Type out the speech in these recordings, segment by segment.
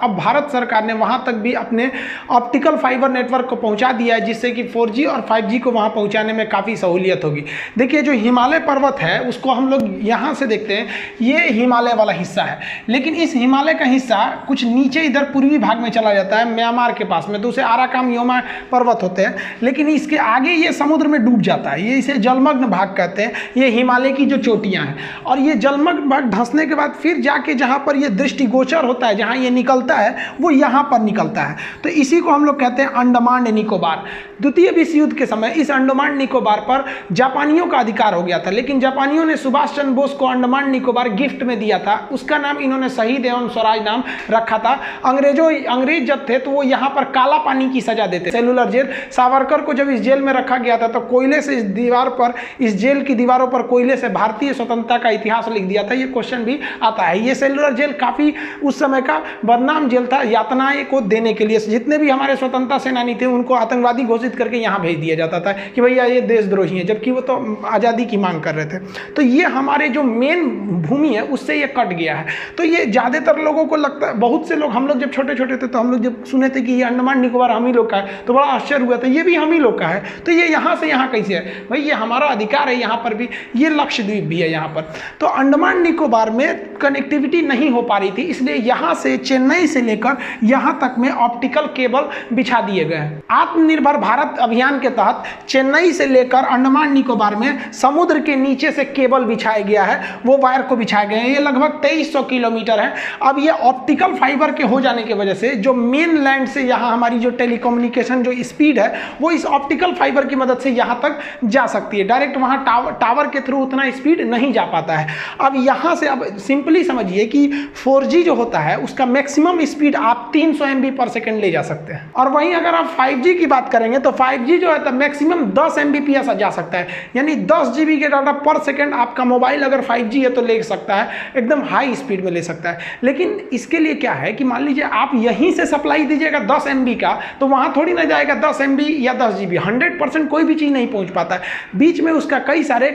अब भारत सरकार ने वहां तक भी अपने ऑप्टिकल फाइबर नेटवर्क को पहुंचा दिया है, जिससे कि 4G और 5G को वहां पहुंचाने में काफ़ी सहूलियत होगी। देखिए, जो हिमालय पर्वत है उसको हम लोग यहां से देखते हैं, ये हिमालय वाला हिस्सा है, लेकिन इस हिमालय का हिस्सा कुछ नीचे इधर पूर्वी भाग में चला जाता है, म्यांमार के पास में, तो उसे आराकाम योमा पर्वत होते हैं, लेकिन इसके आगे ये समुद्र में डूब जाता है। ये इसे जलमग्न भाग कहते हैं। ये हिमालय की जो चोटियाँ हैं, और ये जलमग्न भाग धंसने के बाद फिर जाके जहाँ पर ये दृष्टिगोचर होता है, जहाँ ये निकलता है, वो यहाँ पर निकलता है। तो इसी को हम लोग कहते हैं अंडमान निकोबार। द्वितीय विश्व युद्ध के समय इस अंडमान निकोबार पर जापानियों का अधिकार हो गया था, लेकिन जापानियों ने सुभाष चंद्र बोस को अंडमान निकोबार गिफ्ट में दिया था। उसका नाम इन्होंने शहीद एवं स्वराज नाम रखा था। अंग्रेज जब थे तो वो यहाँ पर काला पानी की सजा देते, सेलुलर जेल। सावरकर को जब इस जेल में रखा गया था तो कोयले से इस जेल की दीवारों पर कोयले से भारतीय स्वतंत्रता का इतिहास लिख दिया था। ये क्वेश्चन भी आता है। ये सेलुलर जेल काफी उस समय का बदनाम जेल था, यातनाएं को देने के लिए। जितने भी हमारे स्वतंत्रता सेनानी थे उनको आतंकवादी घोषित करके यहाँ भेज दिया जाता था कि भैया ये देशद्रोही हैं, जबकि वो तो आज़ादी की मांग कर रहे थे। तो ये हमारे जो मेन भूमि है उससे ये कट गया है। तो ये ज़्यादातर लोगों को लगता है, बहुत से लोग, हम लोग जब छोटे छोटे थे तो हम लोग जब सुने थे कि ये अंडमान निकोबार हम ही लोग का है तो बड़ा आश्चर्य हुआ था, ये भी हम ही लोग का है, तो ये यहाँ से यहाँ कैसे है? भाई ये हमारा अधिकार है यहाँ पर भी। ये लक्षद्वीप भी है यहाँ पर। तो अंडमान निकोबार में कनेक्टिविटी नहीं हो पा रही थी, इसलिए यहाँ से चेन्नई से लेकर यहाँ तक में ऑप्टिकल केबल बिछा दिए गए हैं। आत्मनिर्भर भारत अभियान के तहत चेन्नई से लेकर अंडमान निकोबार में समुद्र के नीचे से केबल बिछाया गया है, वो वायर को बिछाए गए हैं। ये लगभग 2300 किलोमीटर है। अब ये ऑप्टिकल फाइबर के हो जाने की वजह से जो मेन लैंड से यहाँ हमारी जो टेलीकम्युनिकेशन जो स्पीड है वो इस ऑप्टिकल फाइबर की मदद से यहाँ तक जा सकती है। डायरेक्ट वहाँ टावर के थ्रू उतना स्पीड नहीं जा पाता है। अब यहाँ से अब सिंपली समझिए कि 4G जो होता है उसका मैक्सिमम स्पीड आप 300 MB पर सेकेंड ले जा सकते हैं, और वहीं अगर आप 5G की बात करेंगे तो 5G जो है तो मैक्सिमम 10 Mbps जा सकता है, यानी 10 GB के डाटा पर सेकेंड आपका मोबाइल अगर 5G है तो ले सकता है, एकदम हाई स्पीड में ले सकता है। लेकिन इसके लिए क्या है कि मान लीजिए आप यहीं से सप्लाई दीजिएगा 10 MB का, तो वहाँ थोड़ी ना जाएगा 10 MB या 10 GB। 100% कोई भी चीज़ नहीं पहुँच पाता है, बीच में उसका कई सारे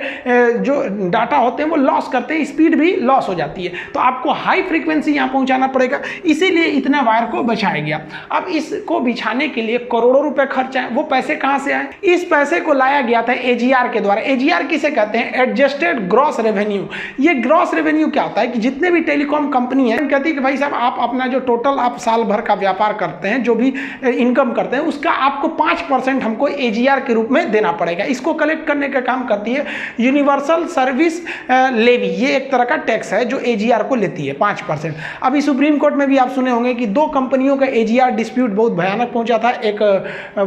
जो डाटा होते हैं वो लॉस करते हैं, स्पीड भी लॉस हो जाती है। तो आपको हाई फ्रीक्वेंसी यहाँ पहुँचाना पड़ेगा, इसीलिए इतना वायर को बिछाया गया। अब इसको बिछाने के लिए करोड़ों रुपए खर्च आए। वो पैसे कहाँ से आए? इस पैसे को लाया गया था AGR के द्वारा। AGR किसे कहते हैं? Adjusted gross revenue. ये ग्रॉस रेवेन्यू क्या होता है कि जितने भी टेलीकॉम कंपनी है कहती है कि भाई साहब आप अपना जो टोटल आप साल भर का व्यापार करते हैं, जो भी इनकम करते हैं, उसका आपको 5% हमको AGR के रूप में देना पड़ेगा। इसको कलेक्ट करने का काम करती है यूनिवर्सल सर्विस लेवी। ये एक तरह का टैक्स है जो AGR को लेती है 5%। अभी सुप्रीम कोर्ट में भी आप सुने होंगे कि 2 कंपनियों का AGR डिस्प्यूट बहुत भयानक पहुंचा था। एक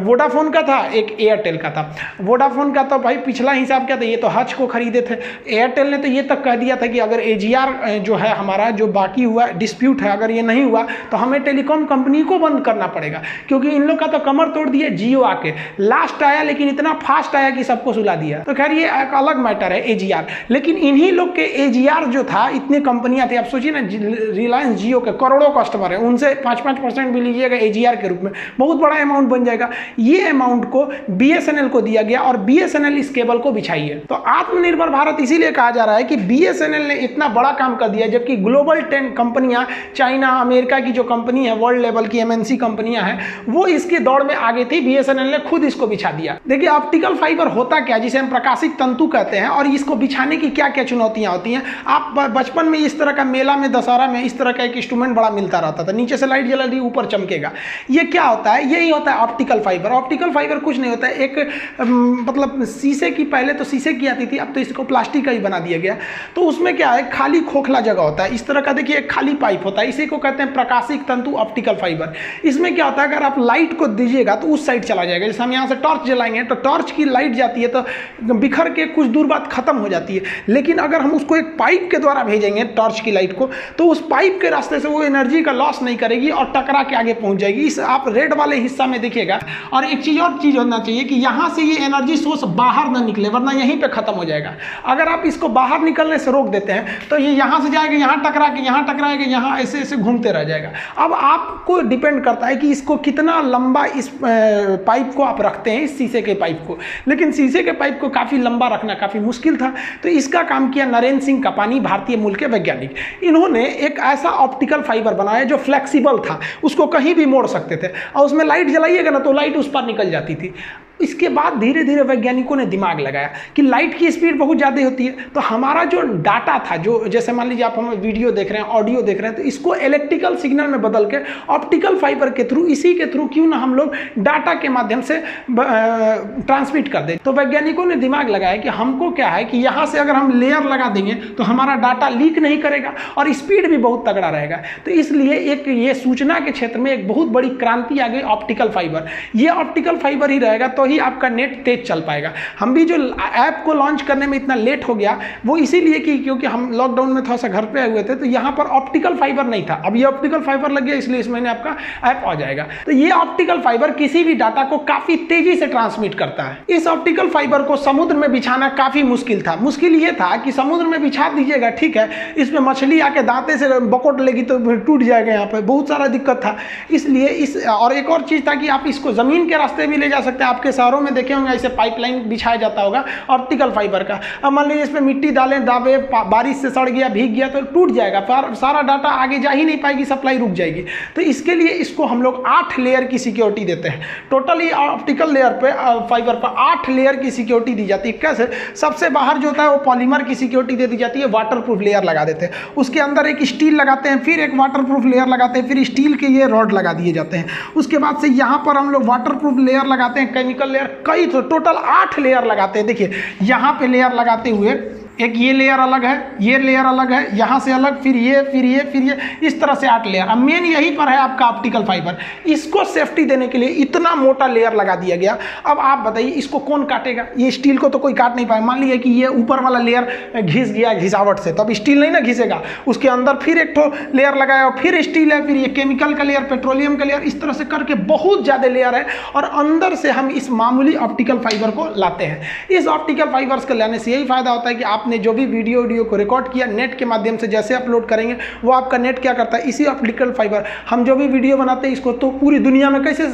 वोडाफोन का था, एक एयरटेल का था। वोडाफोन का तो भाई पिछला हिसाब क्या था, ये तो हज को खरीदे थे। एयरटेल ने तो ये तक कह दिया था कि अगर AGR जो है हमारा जो बाकी हुआ डिस्प्यूट है, अगर ये नहीं हुआ तो हमें टेलीकॉम कंपनी को बंद करना पड़ेगा, क्योंकि इन लोग का तो कमर तोड़ दिया जियो आके। लास्ट आया लेकिन इतना फास्ट आया कि सबको सुला दिया। तो खैर ये एक अलग मैटर है AGR। लेकिन इन्हीं लोग के AGR जो था, इतनी कंपनियां थी, आप सोचिए ना, रिलायंस जियो के करोड़ों कस्टमर है, उनसे 5% भी लीजिएगा AGR के रूप में, बहुत बड़ा अमाउंट बन जाएगा। ये अमाउंट को BSNL को दिया गया और BSNL इस केबल को बिछाई है। तो आत्मनिर्भर भारत इसीलिए कहा जा रहा है कि BSNL ने इतना बड़ा काम कर दिया, जबकि ग्लोबल 10 कंपनियां, चाइना, अमेरिका की जो कंपनी है, वर्ल्ड लेवल की MNC कंपनियां हैं, वो इसके दौड़ में आगे थी। BSNL ने खुद इसको बिछा दिया। देखिए ऑप्टिकल फाइबर होता क्या, जिसे हम प्रकाशिक तंतु कहते हैं, और इसको बिछाने की क्या क्या चुनौतियां होती हैं। आप बचपन में इस तरह का मेला में, दशहरा में इस तरह का एक इंस्ट्रूमेंट बड़ा मिलता रहता था, नीचे से लाइट जला दी, ऊपर चमकेगा। ये क्या होता है? यही होता है ऑप्टिकल फाइबर। ऑप्टिकल फाइबर कुछ नहीं होता है, एक मतलब शीशे की, पहले तो शीशे की आती थी, अब तो इसको प्लास्टिक का ही बना दिया गया। तो उसमें क्या है, खाली खोखला जगह होता है, इस तरह का देखिए एक खाली पाइप होता है, इसी को कहते हैं प्रकाशिक तंतु ऑप्टिकल फाइबर। इसमें क्या होता है, अगर आप लाइट को दीजिएगा तो उस साइड चला जाएगा। जैसे हम यहाँ से टॉर्च जलाएंगे तो टॉर्च की लाइट जाती है तो बिखर के कुछ दूर बाद खत्म हो जाती है। लेकिन अगर हम उसको एक पाइप के द्वारा भेजेंगे टॉर्च की लाइट को, तो उस पाइप के रास्ते से वो एनर्जी का लॉस नहीं करेगी और टकरा के आगे पहुंच जाएगी। इस आप रेड वाले हिस्सा में देखिएगा। और एक चीज और चीज होना चाहिए कि यहाँ से ये एनर्जी सोर्स बाहर ना निकले, वरना यहीं पे खत्म हो जाएगा। अगर आप इसको बाहर निकलने से रोक देते हैं तो ये यहाँ से जाएगा, यहाँ टकरा के, यहाँ टकराएगा, यहाँ ऐसे ऐसे घूमते रह जाएगा। अब आपको डिपेंड करता है कि इसको कितना लंबा इस पाइप को आप रखते हैं, इस शीशे के पाइप को। लेकिन शीशे के पाइप को काफ़ी लंबा रखना काफ़ी मुश्किल था, तो इसका काम किया नरेंद्र सिंह कपानी, भारतीय मूल के वैज्ञानिक। इन्होंने एक ऐसा ऑप्टिकल फाइबर बनाया जो फ्लेक्सिबल था, उसको कहीं भी मोड़ सकते थे और उसमें लाइट जलाइएगा ना तो लाइट उस पर निकल जाती थी। इसके बाद धीरे धीरे वैज्ञानिकों ने दिमाग लगाया कि लाइट की स्पीड बहुत ज़्यादा होती है, तो हमारा जो डाटा था, जो जैसे मान लीजिए आप हमें वीडियो देख रहे हैं, ऑडियो देख रहे हैं, तो इसको इलेक्ट्रिकल सिग्नल में बदल के ऑप्टिकल फाइबर के थ्रू, इसी के थ्रू क्यों ना हम लोग डाटा के माध्यम से ट्रांसमिट कर दें। तो वैज्ञानिकों ने दिमाग लगाया कि हमको क्या है कि यहाँ से अगर हम लेयर लगा देंगे तो हमारा डाटा लीक नहीं करेगा और स्पीड भी बहुत तगड़ा रहेगा। तो इसलिए एक ये सूचना के क्षेत्र में एक बहुत बड़ी क्रांति आ गई, ऑप्टिकल फाइबर। ये ऑप्टिकल फाइबर ही रहेगा तो ही आपका नेट तेज चल पाएगा। हम भी जो ऐप को लॉन्च करने में इतना लेट हो गया वो इसीलिए कि क्योंकि हम लॉकडाउन में थोड़ा सा घर पे आए हुए थे, तो यहाँ पर ऑप्टिकल फाइबर नहीं था। अब ये ऑप्टिकल फाइबर लग गया, इसलिए इस महीने आपका ऐप आ जाएगा। तो ये ऑप्टिकल फाइबर किसी भी डाटा को काफी तेजी से ट्रांसमिट करता है। इस ऑप्टिकल फाइबर को समुद्र में बिछाना काफी मुश्किल था। मुश्किल ये था कि समुद्र में बिछा दीजिएगा, ठीक है, इसमें मछली आके दांते से बकोट लेगी तो टूट जाएगा, यहाँ पे बहुत सारा दिक्कत था। इसलिए और एक और चीज था कि आप इसको जमीन के रास्ते भी ले जा सकते हैं। आपके शहरों में देखे होंगे ऐसे पाइपलाइन बिछाया जाता होगा ऑप्टिकल फाइबर का। अब मान लीजिए इसमें मिट्टी डालें, दाबे, बारिश से सड़ गया, भीग गया तो टूट जाएगा, सारा डाटा आगे जा ही नहीं पाएगी, सप्लाई रुक जाएगी। तो इसके लिए इसको हम लोग 8 लेयर की सिक्योरिटी देते हैं। टोटली ऑप्टिकल लेयर पे फाइबर पर 8 लेयर की सिक्योरिटी दी जाती है। कैसे? सबसे बाहर जो होता है वो पॉलीमर की सिक्योरिटी दे दी जाती है, वाटरप्रूफ लेयर लगा देते हैं। उसके अंदर एक स्टील लगाते हैं, फिर एक वाटरप्रूफ लेयर लगाते हैं, फिर स्टील के ये रॉड लगा दिए जाते हैं। उसके बाद से यहाँ पर हम लोग वाटरप्रूफ लेयर लगाते हैं, केमिकल लेयर, कई तो टोटल 8 लेयर लगाते हैं। देखिए यहाँ पे लेयर लगाते हुए एक ये लेयर अलग है, ये लेयर अलग है, यहाँ से अलग, फिर ये, फिर ये, फिर ये, इस तरह से 8 लेयर। अब मेन यहीं पर है आपका ऑप्टिकल फाइबर। इसको सेफ्टी देने के लिए इतना मोटा लेयर लगा दिया गया। अब आप बताइए इसको कौन काटेगा? ये स्टील को तो कोई काट नहीं पाए। मान लीजिए कि ये ऊपर वाला लेयर घिस गया घिसावट से, तो अब स्टील नहीं ना घिसेगा। उसके अंदर फिर एक तो लेयर लगाया, फिर स्टील है, फिर ये केमिकल का लेयर, पेट्रोलियम का लेयर, इस तरह से करके बहुत ज़्यादा लेयर है। और अंदर से हम इस मामूली ऑप्टिकल फाइबर को लाते हैं। इस ऑप्टिकल फाइबर्स को लाने से यही फायदा होता है कि आपने जो भी वीडियो को रिकॉर्ड किया, नेट के माध्यम से जैसे अपलोड करेंगे वो आपका नेट क्या करता है, इसी ऑप्टिकल फाइबर, हम जो भी वीडियो बनाते हैं इसको तो पूरी दुनिया में कैसे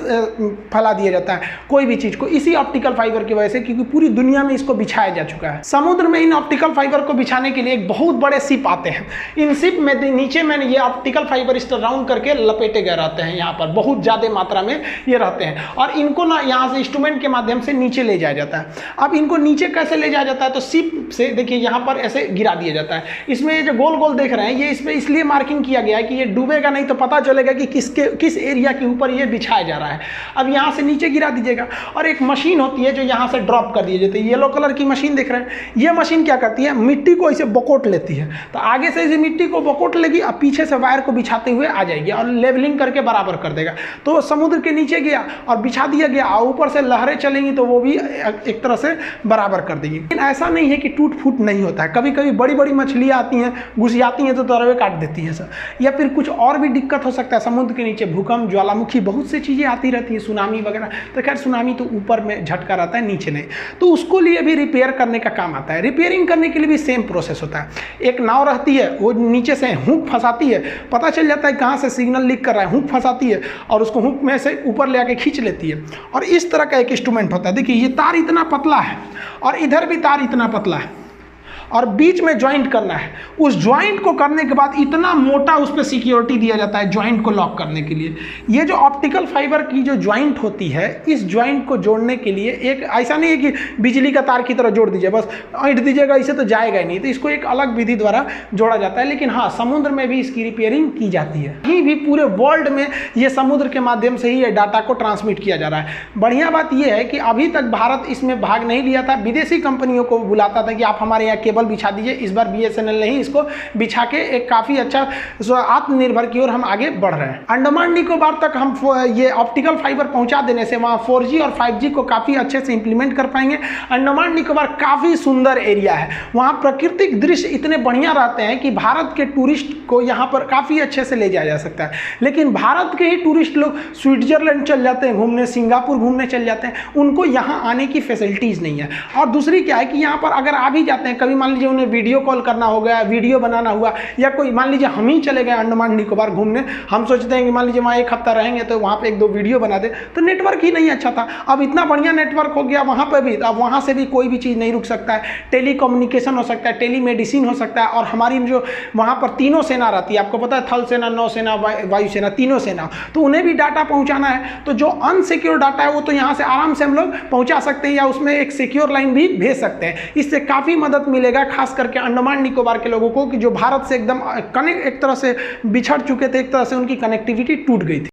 फैला दिया जाता है कोई भी चीज को, इसी ऑप्टिकल फाइबर की वजह से, क्योंकि पूरी दुनिया में इसको बिछाया जा चुका है। समुद्र में इन ऑप्टिकल फाइबर को बिछाने के लिए एक बहुत बड़े शिप आते हैं। इन शिप में नीचे में ये ऑप्टिकल फाइबर इस तरह राउंड करके लपेटे गए रहते हैं, यहाँ पर बहुत ज्यादा मात्रा में ये रहते हैं। और इनको ना यहाँ से इंस्ट्रूमेंट के माध्यम से नीचे ले जाया जाता है। अब इनको नीचे कैसे ले जाया जाता है? तो शिप से देखिए यहाँ पर ऐसे गिरा दिया जाता है। इसमें ये जो गोल गोल देख रहे हैं, ये इसमें इसलिए मार्किंग किया गया है कि ये डूबेगा नहीं, तो पता चलेगा कि किस एरिया के ऊपर ये बिछाया जा रहा है। अब यहाँ से नीचे गिरा दीजिएगा और एक मशीन होती है जो यहाँ से ड्रॉप कर दी जाती है। येलो कलर की मशीन देख रहे हैं, ये मशीन क्या करती है, मिट्टी को इसे बकोट लेती है। तो आगे से इसे मिट्टी को बकोट लेगी और पीछे से वायर को बिछाते हुए आ जाएगी और लेवलिंग करके बराबर कर देगा। तो समुद्र के नीचे गया और बिछा दिया गया और ऊपर से लहरें चलेंगी तो वो भी एक तरह से बराबर कर देगी। लेकिन ऐसा नहीं है कि टूट फूट नहीं होता है। कभी कभी बड़ी बड़ी मछलियाँ आती हैं, घुस जाती हैं तो तरवे काट देती है सर, या फिर कुछ और भी दिक्कत हो सकता है। समुद्र के नीचे भूकंप, ज्वालामुखी, बहुत सी चीज़ें आती रहती हैं, सुनामी वगैरह। तो खैर सुनामी तो ऊपर में झटका रहता है, नीचे नहीं। तो उसको लिए भी रिपेयर करने का काम आता है। रिपेयरिंग करने के लिए भी सेम प्रोसेस होता है। एक नाव रहती है, वो नीचे से हुक फंसाती है, पता चल जाता है कहाँ से सिग्नल लीक कर रहा है, हुक फंसाती है और उसको हुक में से ऊपर ले आके खींच लेती है। और इस तरह का एक इंस्ट्रूमेंट होता है। देखिए ये तार इतना पतला है और इधर भी तार इतना पतला है और बीच में ज्वाइंट करना है। उस ज्वाइंट को करने के बाद इतना मोटा उस पर सिक्योरिटी दिया जाता है ज्वाइंट को लॉक करने के लिए। ये जो ऑप्टिकल फाइबर की जो ज्वाइंट होती है, इस ज्वाइंट को जोड़ने के लिए एक ऐसा नहीं है कि बिजली का तार की तरह जोड़ दीजिए, बस ऐंठ दीजिएगा, इसे तो जाएगा ही नहीं। तो इसको एक अलग विधि द्वारा जोड़ा जाता है। लेकिन हाँ, समुद्र में भी इसकी रिपेयरिंग की जाती है। कहीं भी पूरे वर्ल्ड में ये समुद्र के माध्यम से ही ये डाटा को ट्रांसमिट किया जा रहा है। बढ़िया बात यह है कि अभी तक भारत इसमें भाग नहीं लिया था। विदेशी कंपनियों को बुलाता था कि आप हमारे यहाँ केबल बिछा दीजिए। इस बार BSNL ने ही इसको बिछा के एक काफी अच्छा आत्मनिर्भर की ओर हम आगे बढ़ रहे हैं। अंडमान निकोबार तक हम ये ऑप्टिकल फाइबर पहुंचा देने से वहां 4G और 5G को काफी अच्छे से इंप्लीमेंट कर पाएंगे। अंडमान निकोबार काफी सुंदर एरिया है, वहां प्राकृतिक दृश्य इतने बढ़िया रहते हैं कि भारत के टूरिस्ट को यहाँ पर काफी अच्छे से ले जाया जा सकता है। लेकिन भारत के ही टूरिस्ट लोग स्विट्जरलैंड चल जाते हैं घूमने, सिंगापुर घूमने चल जाते हैं, उनको यहाँ आने की फैसिलिटीज नहीं है। और दूसरी क्या है कि यहाँ पर अगर आ भी जाते हैं, कभी मान मान लीजिए उन्हें वीडियो कॉल करना हो गया, वीडियो बनाना हुआ, या कोई मान लीजिए हम ही चले गए अंडमान निकोबार घूमने, हम सोचते हैं कि मान लीजिए वहाँ एक हफ्ता रहेंगे तो वहाँ पे 1-2 वीडियो बना दे, तो नेटवर्क ही नहीं अच्छा था। अब इतना बढ़िया नेटवर्क हो गया वहाँ पर भी, अब वहाँ से भी कोई भी चीज़ नहीं रुक सकता है, टेली कम्युनिकेशन हो सकता है, टेली मेडिसिन हो सकता है। और हमारी जो वहाँ पर तीनों सेना रहती है, आपको पता है, थल सेना, नौसेना, वायुसेना, तीनों सेना, तो उन्हें भी डाटा पहुँचाना है। तो जो अनसिक्योर डाटा है वो तो यहाँ से आराम से हम लोग पहुँचा सकते हैं, या उसमें एक सिक्योर लाइन भी भेज सकते हैं। इससे काफ़ी मदद मिलेगा खास करके अंडमान निकोबार के लोगों को, कि जो भारत से एकदम कनेक्ट, एक तरह से बिछड़ चुके थे, एक तरह से उनकी कनेक्टिविटी टूट गई थी।